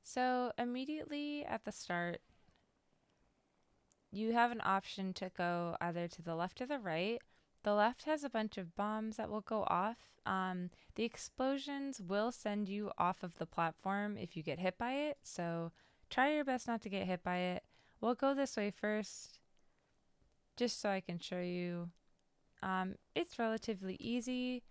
So immediately at the start, you have an option to go either to the left or the right. The left has a bunch of bombs that will go off. The explosions will send you off of the platform if you get hit by it, so try your best not to get hit by it. We'll go this way first, just so I can show you. It's relatively easy.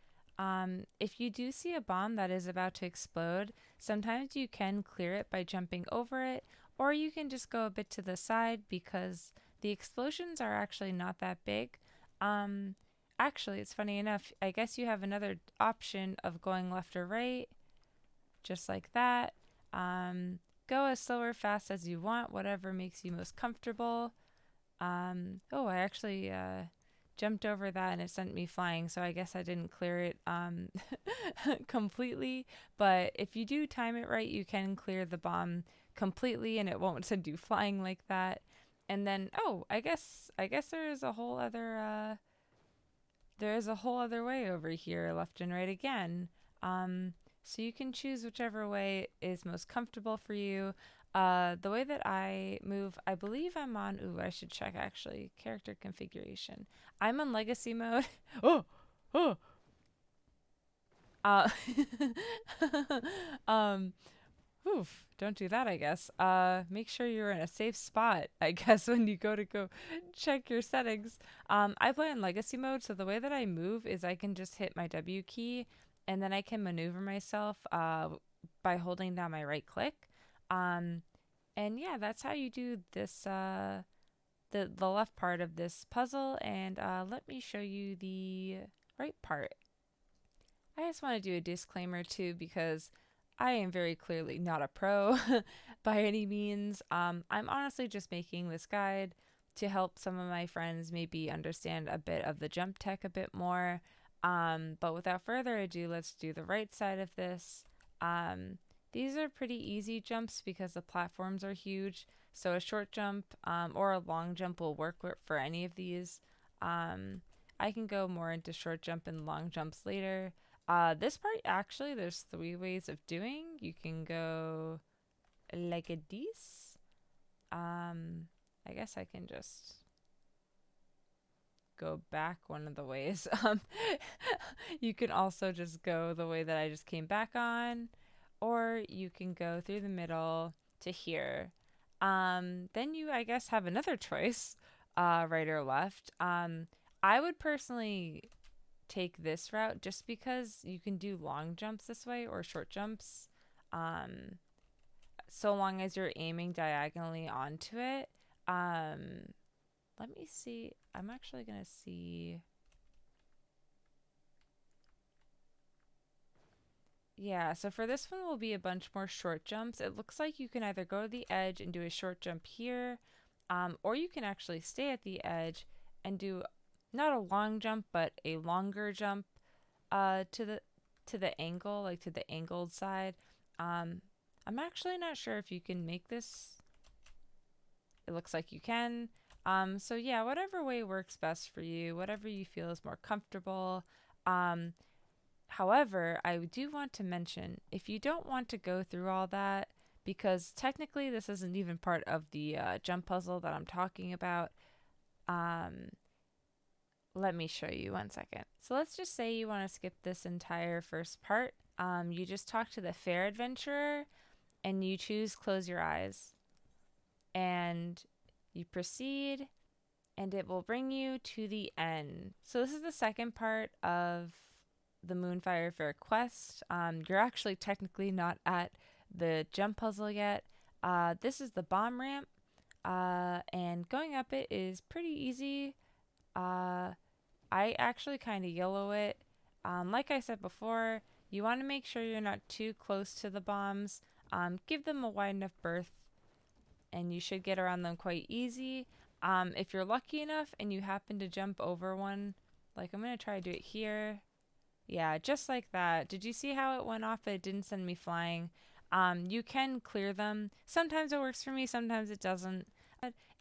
If you do see a bomb that is about to explode, sometimes you can clear it by jumping over it, or you can just go a bit to the side because the explosions are actually not that big. Um, Actually, it's funny enough, I guess you have another option of going left or right, just like that. Go as slow or fast as you want, whatever makes you most comfortable. Oh, I actually jumped over that and it sent me flying, so I guess I didn't clear it completely. But if you do time it right, you can clear the bomb completely and it won't send you flying like that. And then, oh, I guess there is a whole other way over here, left and right again. Um, so you can choose whichever way is most comfortable for you. The way that I move, I believe I'm on. Ooh, I should check actually. Character configuration. I'm on legacy mode. Oh, oh. Uh, um, Oof, don't do that, I guess. Make sure you're in a safe spot, I guess, when you go check your settings. I play in legacy mode, so the way that I move is I can just hit my W key and then I can maneuver myself by holding down my right click. Um, and yeah, that's how you do this, the left part of this puzzle. And let me show you the right part. I just want to do a disclaimer too because I am very clearly not a pro by any means. I'm honestly just making this guide to help some of my friends maybe understand a bit of the jump tech a bit more. But without further ado, let's do the right side of this. These are pretty easy jumps because the platforms are huge. So a short jump or a long jump will work for any of these. Um, I can go more into short jump and long jumps later. This part actually, there's three ways of doing. You can go like a this. I guess I can just go back one of the ways. You can also just go the way that I just came back on, or you can go through the middle to here. Then you, I guess, have another choice, right or left. I would personally take this route just because you can do long jumps this way or short jumps, um, so long as you're aiming diagonally onto it. Let me see. I'm actually going to see. Yeah, so for this one will be a bunch more short jumps. It looks like you can either go to the edge and do a short jump here, or you can actually stay at the edge and do not a long jump, but a longer jump to the angle, like to the angled side. Um, I'm actually not sure if you can make this. It looks like you can. So yeah, whatever way works best for you, whatever you feel is more comfortable. Um, However, I do want to mention if you don't want to go through all that, because technically this isn't even part of the jump puzzle that I'm talking about. Um, Let me show you 1 second. So let's just say you want to skip this entire first part. You just talk to the Faire adventurer and you choose close your eyes. And you proceed and it will bring you to the end. So this is the second part of the Moonfire Faire quest. You're actually technically not at the jump puzzle yet. This is the bomb ramp, and going up it is pretty easy. Uh, I actually kind of yellow it. Like I said before, you want to make sure you're not too close to the bombs. Give them a wide enough berth, and you should get around them quite easy. If you're lucky enough and you happen to jump over one, like I'm going to try to do it here. Yeah, just like that. Did you see how it went off but it didn't send me flying? You can clear them. Sometimes it works for me, sometimes it doesn't.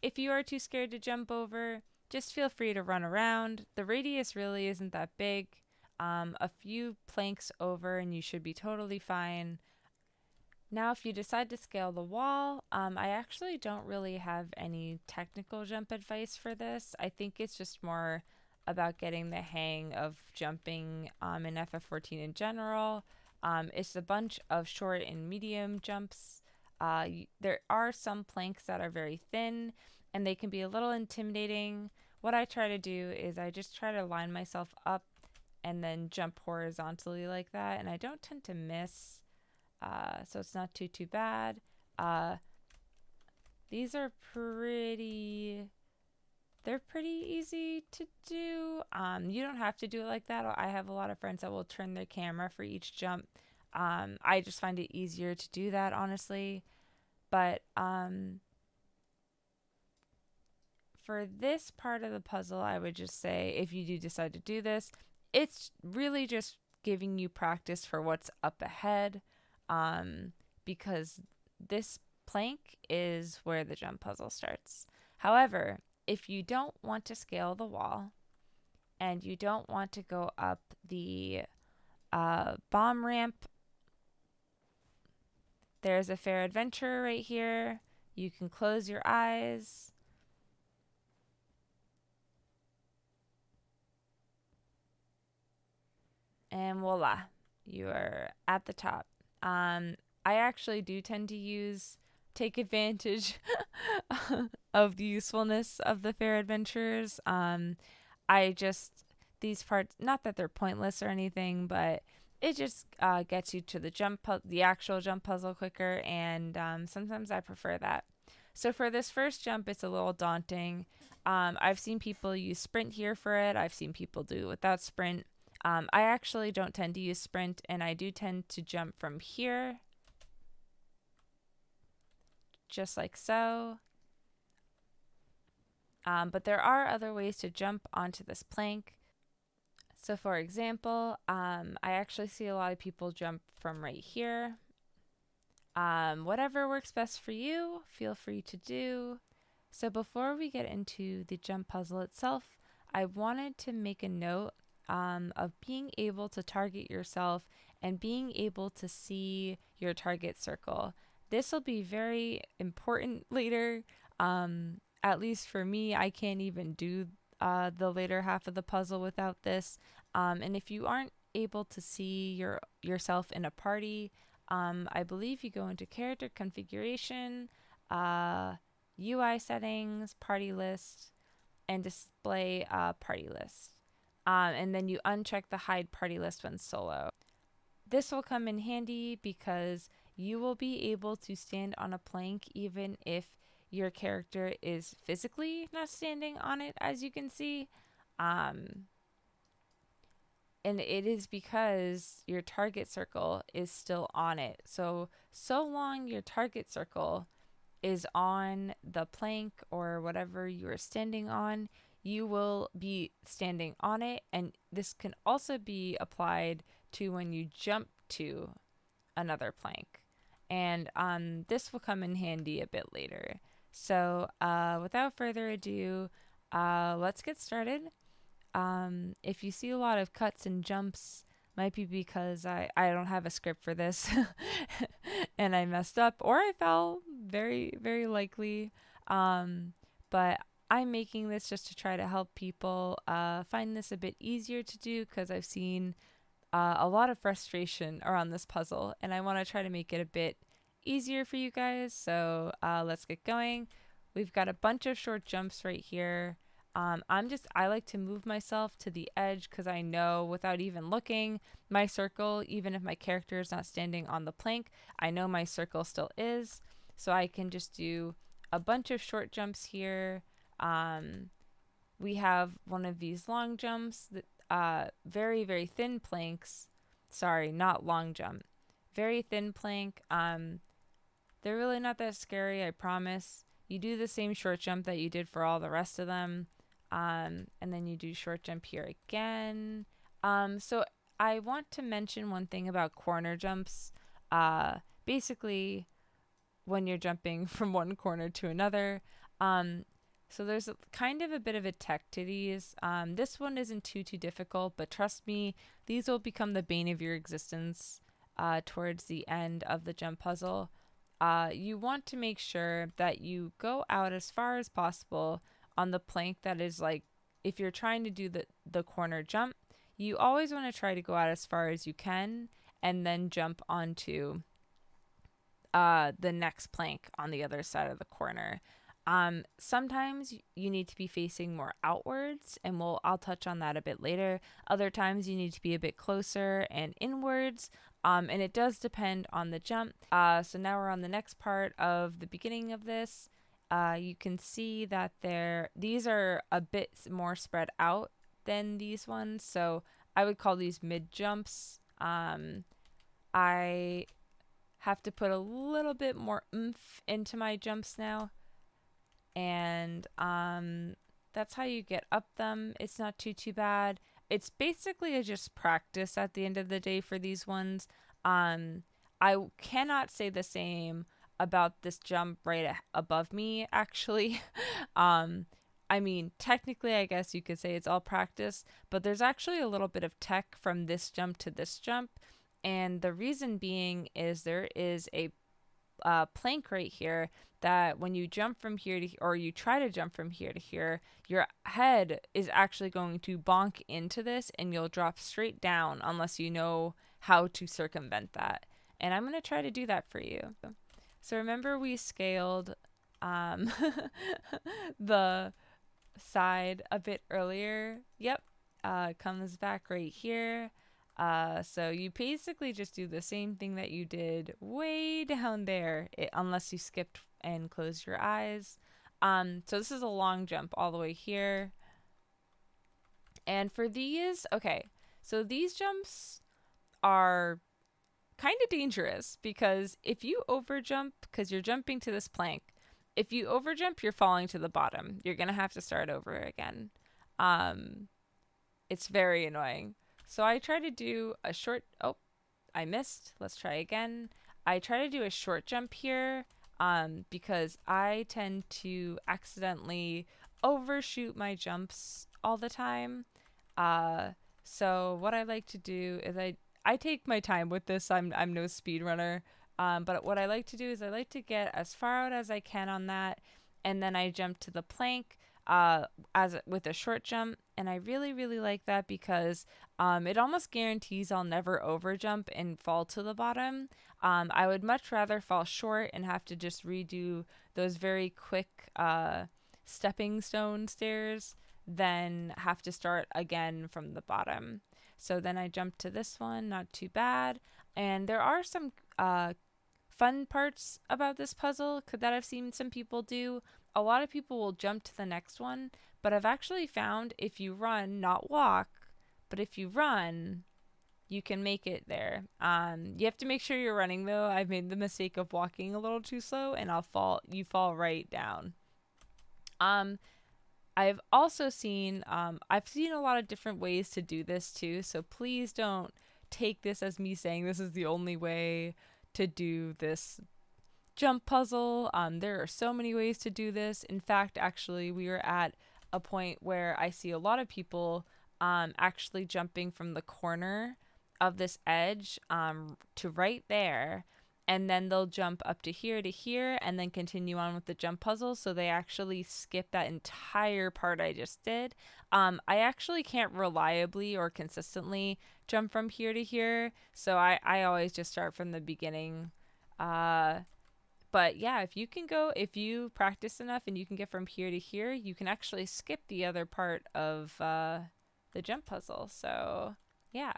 If you are too scared to jump over, just feel free to run around. The radius really isn't that big. A few planks over and you should be totally fine. Now, if you decide to scale the wall, I actually don't really have any technical jump advice for this. I think it's just more about getting the hang of jumping in FF14 in general. It's a bunch of short and medium jumps. There are some planks that are very thin and they can be a little intimidating. What I try to do is I just try to line myself up and then jump horizontally like that, and I don't tend to miss. So it's not too bad. These are they're pretty easy to do. You don't have to do it like that. I have a lot of friends that will turn their camera for each jump. I just find it easier to do that, honestly. But for this part of the puzzle, I would just say if you do decide to do this, it's really just giving you practice for what's up ahead. Because this plank is where the jump puzzle starts. However, if you don't want to scale the wall and you don't want to go up the bomb ramp, there's a Faire adventure right here. You can close your eyes. And voila, you are at the top. I actually do tend to take advantage of the usefulness of the Faire adventures. These parts, not that they're pointless or anything, but it just gets you to the actual jump puzzle quicker, and sometimes I prefer that. So for this first jump, it's a little daunting. I've seen people use sprint here for it. I've seen people do it without sprint. I actually don't tend to use sprint, and I do tend to jump from here, just like so. But there are other ways to jump onto this plank. So for example, I actually see a lot of people jump from right here. Whatever works best for you, feel free to do. So before we get into the jump puzzle itself, I wanted to make a note of being able to target yourself and being able to see your target circle. This will be very important later. At least for me, I can't even do the later half of the puzzle without this. And if you aren't able to see yourself in a party, I believe you go into character configuration, UI settings, party list, and display party list. And then you uncheck the hide party list when solo. This will come in handy because you will be able to stand on a plank even if your character is physically not standing on it, as you can see. And it is because your target circle is still on it. So long your target circle is on the plank or whatever you are standing on, you will be standing on it. And this can also be applied to when you jump to another plank. And this will come in handy a bit later. So without further ado, let's get started. If you see a lot of cuts and jumps, might be because I don't have a script for this and I messed up, or I fell, very, very likely. But I'm making this just to try to help people find this a bit easier to do, because I've seen a lot of frustration around this puzzle, and I want to try to make it a bit easier for you guys. So let's get going. We've got a bunch of short jumps right here. I like to move myself to the edge because I know without even looking, my circle, even if my character is not standing on the plank, I know my circle still is. So I can just do a bunch of short jumps here. We have one of these long jumps, that very, very thin planks. Sorry, not long jump. Very thin plank. They're really not that scary, I promise. You do the same short jump that you did for all the rest of them. And then you do short jump here again. So I want to mention one thing about corner jumps. Basically, when you're jumping from one corner to another. So there's kind of a bit of a tech to these. This one isn't too difficult, but trust me, these will become the bane of your existence towards the end of the jump puzzle, you want to make sure that you go out as far as possible on the plank that is like, if you're trying to do the corner jump, you always want to try to go out as far as you can and then jump onto the next plank on the other side of the corner. Sometimes you need to be facing more outwards, and I'll touch on that a bit later. Other times you need to be a bit closer and inwards, and it does depend on the jump. So now we're on the next part of the beginning of this. You can see that these are a bit more spread out than these ones, so I would call these mid jumps. I have to put a little bit more oomph into my jumps now, and that's how you get up them. It's not too bad. It's basically just practice at the end of the day for these ones. I cannot say the same about this jump right above me, actually. I mean, technically, I guess you could say it's all practice, but there's actually a little bit of tech from this jump to this jump. And the reason being is there is a plank right here that when you jump from here to, or you try to jump from here to here, your head is actually going to bonk into this and you'll drop straight down unless you know how to circumvent that. And I'm going to try to do that for you. So remember we scaled the side a bit earlier. Yep, comes back right here. So you basically just do the same thing that you did way down there, unless you skipped and closed your eyes. So this is a long jump all the way here. And for these, okay, so these jumps are kind of dangerous because if you overjump, because you're jumping to this plank, if you overjump, you're falling to the bottom. You're going to have to start over again. It's very annoying. So I try to do a short, oh, I missed. Let's try again. I try to do a short jump here because I tend to accidentally overshoot my jumps all the time. So what I like to do is I take my time with this. I'm no speed runner. But what I like to do is I like to get as far out as I can on that, and then I jump to the plank with a short jump, and I really like that because it almost guarantees I'll never overjump and fall to the bottom. I would much rather fall short and have to just redo those very quick stepping stone stairs than have to start again from the bottom. So then I jump to this one, not too bad. And there are some fun parts about this puzzle that I've seen some people do. A lot of people will jump to the next one, but I've actually found if you run, not walk, but if you run, you can make it there. You have to make sure you're running though. I've made the mistake of walking a little too slow and you fall right down. I've also seen, I've seen a lot of different ways to do this too, so please don't take this as me saying this is the only way to do this jump puzzle. There are so many ways to do this. In fact, actually, we are at a point where I see a lot of people actually jumping from the corner of this edge to right there, and then they'll jump up to here, and then continue on with the jump puzzle. So they actually skip that entire part I just did. I actually can't reliably or consistently jump from here to here, so I always just start from the beginning. But yeah, if you practice enough and you can get from here to here, you can actually skip the other part of the jump puzzle. So yeah.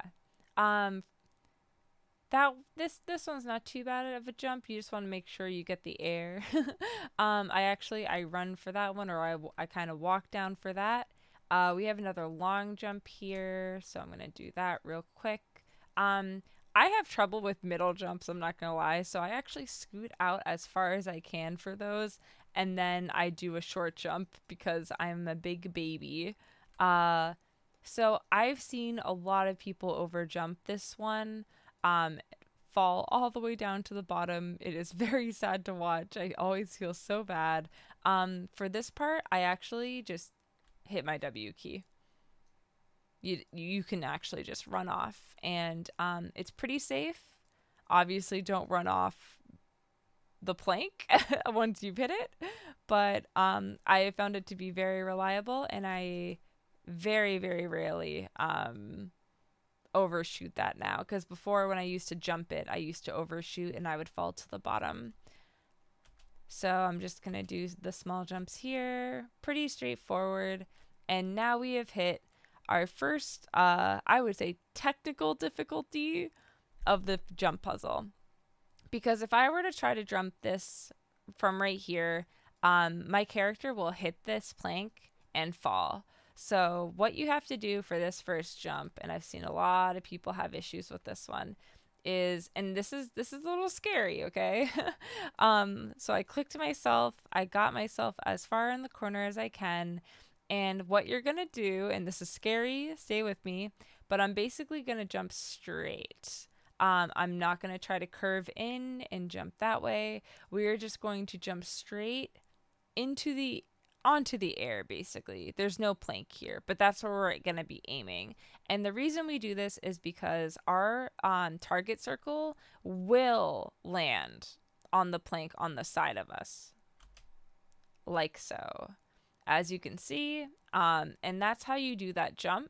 This one's not too bad of a jump. You just want to make sure you get the air. I run for that one, or I kind of walk down for that. We have another long jump here, so I'm gonna do that real quick. I have trouble with middle jumps, I'm not gonna lie, so I actually scoot out as far as I can for those, and then I do a short jump because I'm a big baby. So I've seen a lot of people over jump this one, fall all the way down to the bottom. It is very sad to watch. I always feel so bad. For this part, I actually just hit my W key. You can actually just run off, and it's pretty safe. Obviously, don't run off the plank once you've hit it, but I found it to be very reliable, and I very, very rarely overshoot that now, because before, when I used to jump it, I used to overshoot and I would fall to the bottom. So I'm just gonna do the small jumps here, pretty straightforward. And now we have hit our first, I would say, technical difficulty of the jump puzzle. Because if I were to try to jump this from right here, my character will hit this plank and fall. So what you have to do for this first jump, and I've seen a lot of people have issues with this one, is, and this is a little scary, okay? So I clicked myself, I got myself as far in the corner as I can, and what you're gonna do, and this is scary, stay with me, but I'm basically gonna jump straight. I'm not going to try to curve in and jump that way. We're just going to jump straight onto the air, basically. There's no plank here, but that's where we're going to be aiming. And the reason we do this is because our target circle will land on the plank on the side of us, like so, as you can see. And that's how you do that jump.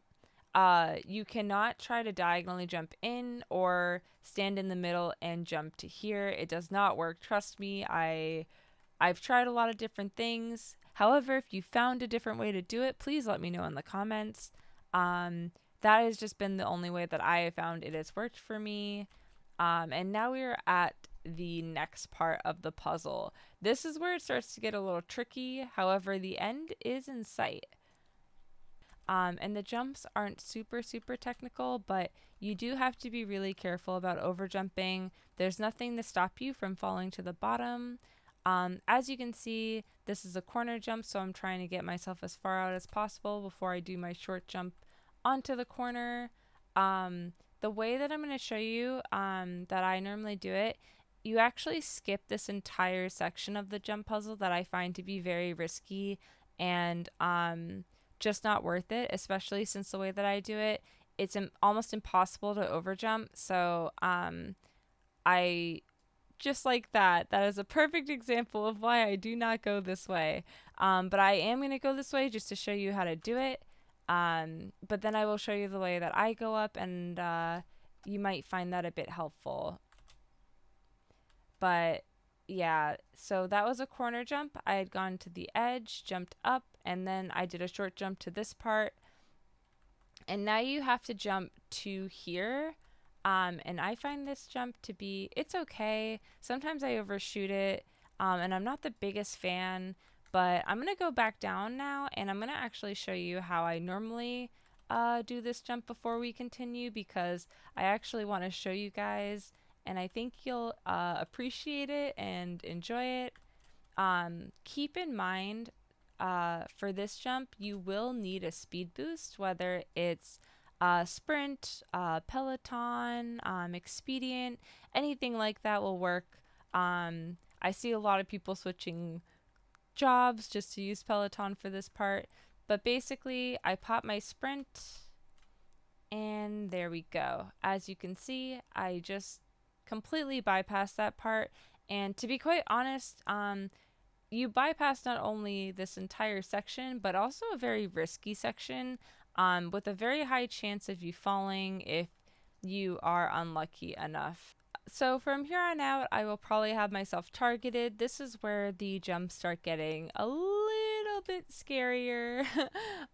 You cannot try to diagonally jump in or stand in the middle and jump to here. It does not work. Trust me, I've tried a lot of different things. However, if you found a different way to do it, please let me know in the comments. That has just been the only way that I have found it has worked for me. And now we're at the next part of the puzzle. This is where it starts to get a little tricky. However, the end is in sight. And the jumps aren't super technical, but you do have to be really careful about over jumping. There's nothing to stop you from falling to the bottom. As you can see, this is a corner jump, so I'm trying to get myself as far out as possible before I do my short jump onto the corner. The way that I'm going to show you that I normally do it, you actually skip this entire section of the jump puzzle that I find to be very risky and just not worth it, especially since the way that I do it, it's almost impossible to overjump. So I just like that is a perfect example of why I do not go this way. But I am going to go this way just to show you how to do it. But then I will show you the way that I go up, and you might find that a bit helpful. But yeah, so that was a corner jump. I had gone to the edge, jumped up, and then I did a short jump to this part. And now you have to jump to here. And I find this jump to be, it's okay. Sometimes I overshoot it, and I'm not the biggest fan, but I'm going to go back down now, and I'm going to actually show you how I normally do this jump before we continue, because I actually want to show you guys, and I think you'll appreciate it and enjoy it. Keep in mind, for this jump, you will need a speed boost, whether it's sprint, Peloton, expedient, anything like that will work. I see a lot of people switching jobs just to use Peloton for this part, but basically I pop my sprint, and there we go. As you can see, I just completely bypassed that part, and to be quite honest, you bypass not only this entire section, but also a very risky section, with a very high chance of you falling if you are unlucky enough. So from here on out, I will probably have myself targeted. This is where the jumps start getting a little bit scarier.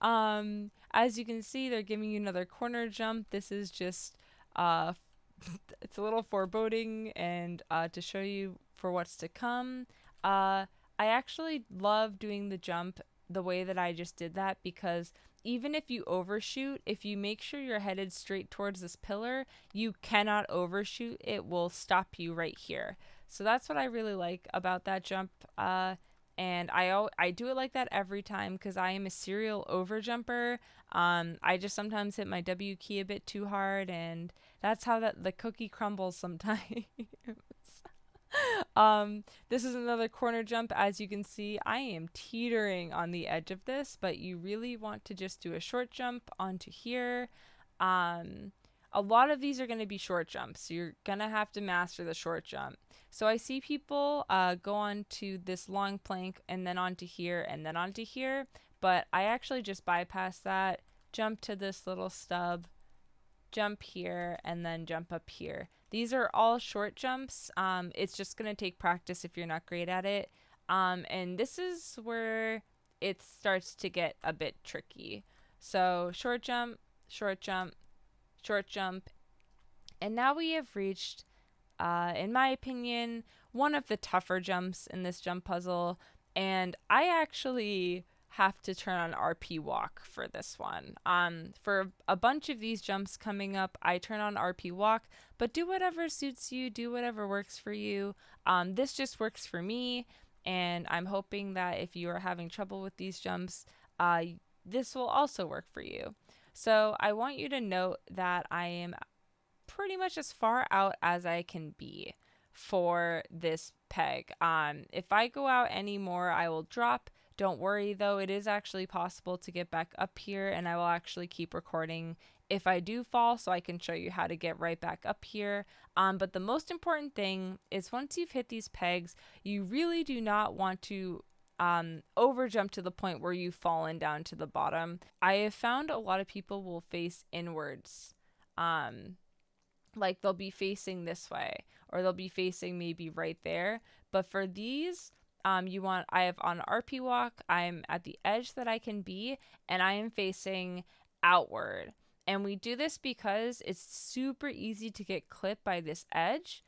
As you can see, they're giving you another corner jump. This is just, it's a little foreboding, and to show you for what's to come. I actually love doing the jump the way that I just did that, because even if you overshoot, if you make sure you're headed straight towards this pillar, you cannot overshoot. It will stop you right here. So that's what I really like about that jump. And I do it like that every time because I am a serial overjumper. I just sometimes hit my W key a bit too hard, and that's how the cookie crumbles sometimes. This is another corner jump. As you can see, I am teetering on the edge of this, but you really want to just do a short jump onto here. a lot of these are going to be short jumps. So you're going to have to master the short jump. So I see people go on to this long plank and then onto here and then onto here, but I actually just bypass that, jump to this little stub, jump here, and then jump up here. These are all short jumps. It's just going to take practice if you're not great at it. And this is where it starts to get a bit tricky. So short jump, short jump, short jump. And now we have reached, in my opinion, one of the tougher jumps in this jump puzzle. And I actually have to turn on RP walk for this one. For a bunch of these jumps coming up, I turn on RP walk, but do whatever suits you, do whatever works for you. This just works for me, and I'm hoping that if you are having trouble with these jumps, this will also work for you. So I want you to note that I am pretty much as far out as I can be for this peg. If I go out any more, I will drop. Don't worry though, it is actually possible to get back up here, and I will actually keep recording if I do fall so I can show you how to get right back up here. But the most important thing is once you've hit these pegs, you really do not want to over jump to the point where you've fallen down to the bottom. I have found a lot of people will face inwards. Like they'll be facing this way, or they'll be facing maybe right there. But for these, I have on RP walk, I'm at the edge that I can be, and I am facing outward. And we do this because it's super easy to get clipped by this edge,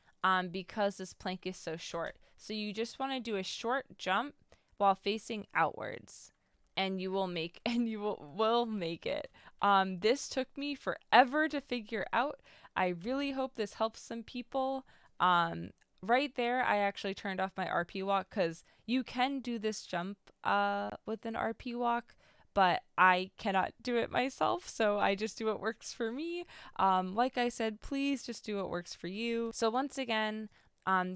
because this plank is so short. So you just want to do a short jump while facing outwards, and you will make will make it. This took me forever to figure out. I really hope this helps some people. Right there, I actually turned off my RP walk because you can do this jump with an RP walk, but I cannot do it myself, so I just do what works for me. Like I said, please just do what works for you. So once again,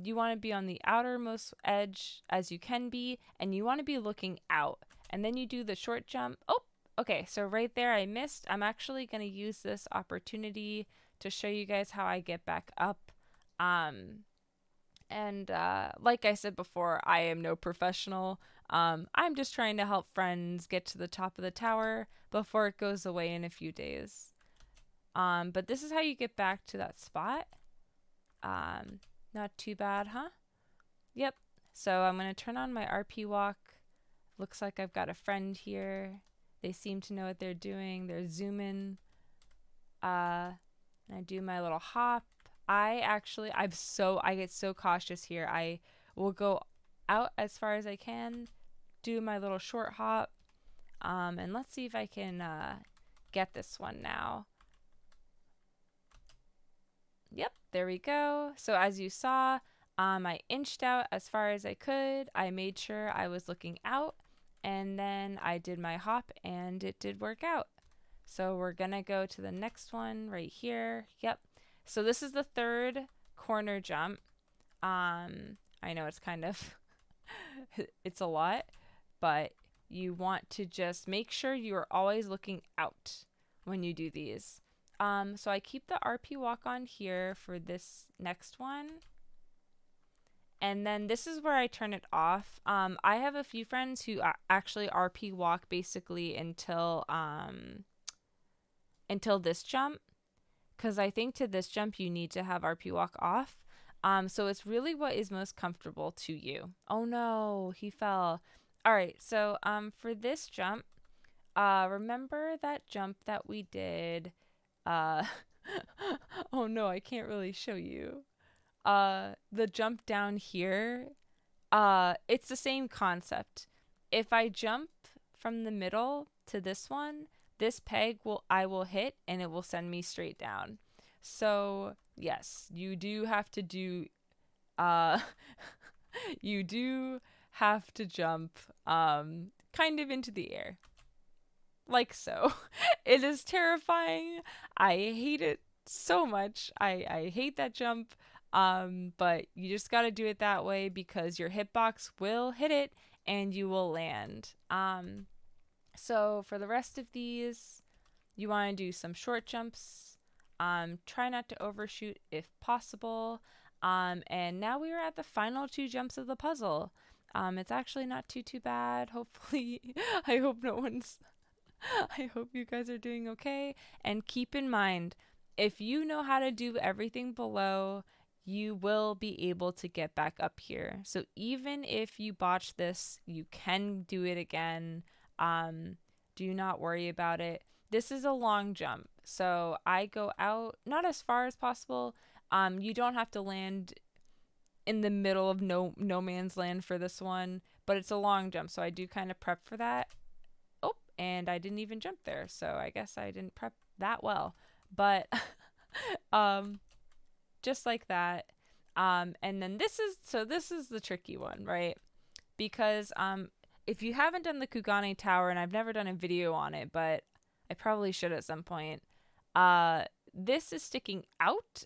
you want to be on the outermost edge as you can be, and you want to be looking out. And then you do the short jump. Oh, okay, so right there I missed. I'm actually going to use this opportunity to show you guys how I get back up. Like I said before, I am no professional. I'm just trying to help friends get to the top of the tower before it goes away in a few days. But this is how you get back to that spot. Not too bad, huh? Yep. So I'm going to turn on my RP walk. Looks like I've got a friend here. They seem to know what they're doing. They're zooming. I do my little hop. I get so cautious here. I will go out as far as I can, do my little short hop, and let's see if I can get this one now. Yep, there we go. So as you saw, I inched out as far as I could. I made sure I was looking out, and then I did my hop, and it did work out. So we're gonna go to the next one right here. Yep. So this is the third corner jump. I know it's kind of, it's a lot, but you want to just make sure you are always looking out when you do these. So I keep the RP walk on here for this next one. And then this is where I turn it off. I have a few friends who actually RP walk basically until this jump, because I think to this jump you need to have RP walk off. So it's really what is most comfortable to you. Oh no, he fell. All right, so for this jump, remember that jump that we did? Oh no, I can't really show you. The jump down here, it's the same concept. If I jump from the middle to this one, this peg I will hit and it will send me straight down. So yes, you do have to do you do have to jump kind of into the air. Like so. It is terrifying. I hate it so much. I hate that jump. But you just gotta do it that way because your hitbox will hit it and you will land. So for the rest of these, you want to do some short jumps. Try not to overshoot if possible. And now we are at the final 2 jumps of the puzzle. It's actually not too bad. Hopefully, I hope no one's I hope you guys are doing okay. And keep in mind, if you know how to do everything below, you will be able to get back up here. So even if you botch this, you can do it again. Do not worry about it. This is a long jump, so I go out not as far as possible. You don't have to land in the middle of no man's land for this one, but it's a long jump, so I do kind of prep for that. Oh, and I didn't even jump there, so I guess I didn't prep that well. But just like that. And then this is the tricky one, right? Because if you haven't done the Kugane Tower, and I've never done a video on it, but I probably should at some point, this is sticking out,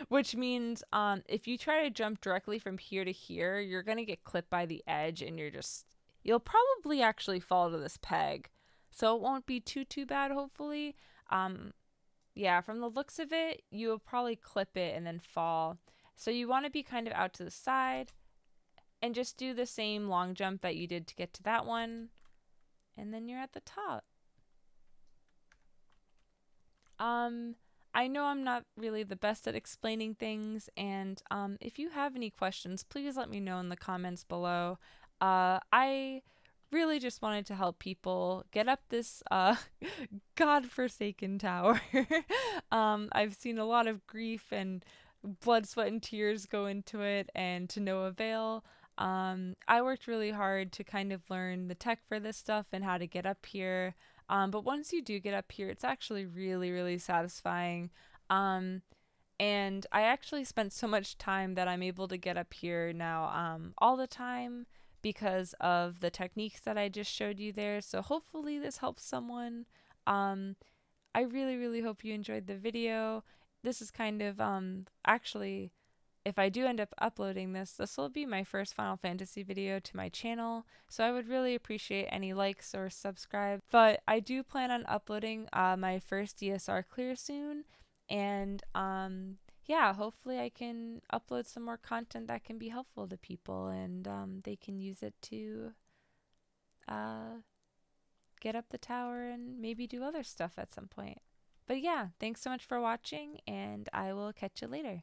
which means if you try to jump directly from here to here, you're going to get clipped by the edge, and you'll probably actually fall to this peg. So it won't be too bad, hopefully. Yeah, from the looks of it, you'll probably clip it and then fall. So you want to be kind of out to the side and just do the same long jump that you did to get to that one. And then you're at the top. I know I'm not really the best at explaining things, and if you have any questions, please let me know in the comments below. I really just wanted to help people get up this godforsaken tower. I've seen a lot of grief and blood, sweat, and tears go into it, and to no avail. I worked really hard to kind of learn the tech for this stuff and how to get up here. But once you do get up here, it's actually really satisfying. And I actually spent so much time that I'm able to get up here now all the time because of the techniques that I just showed you there. So hopefully this helps someone. I really hope you enjoyed the video. This is kind of actually, if I do end up uploading this will be my first Final Fantasy video to my channel, so I would really appreciate any likes or subscribe. But I do plan on uploading my first DSR clear soon, and yeah, hopefully I can upload some more content that can be helpful to people, and they can use it to get up the tower and maybe do other stuff at some point. But yeah, thanks so much for watching, and I will catch you later.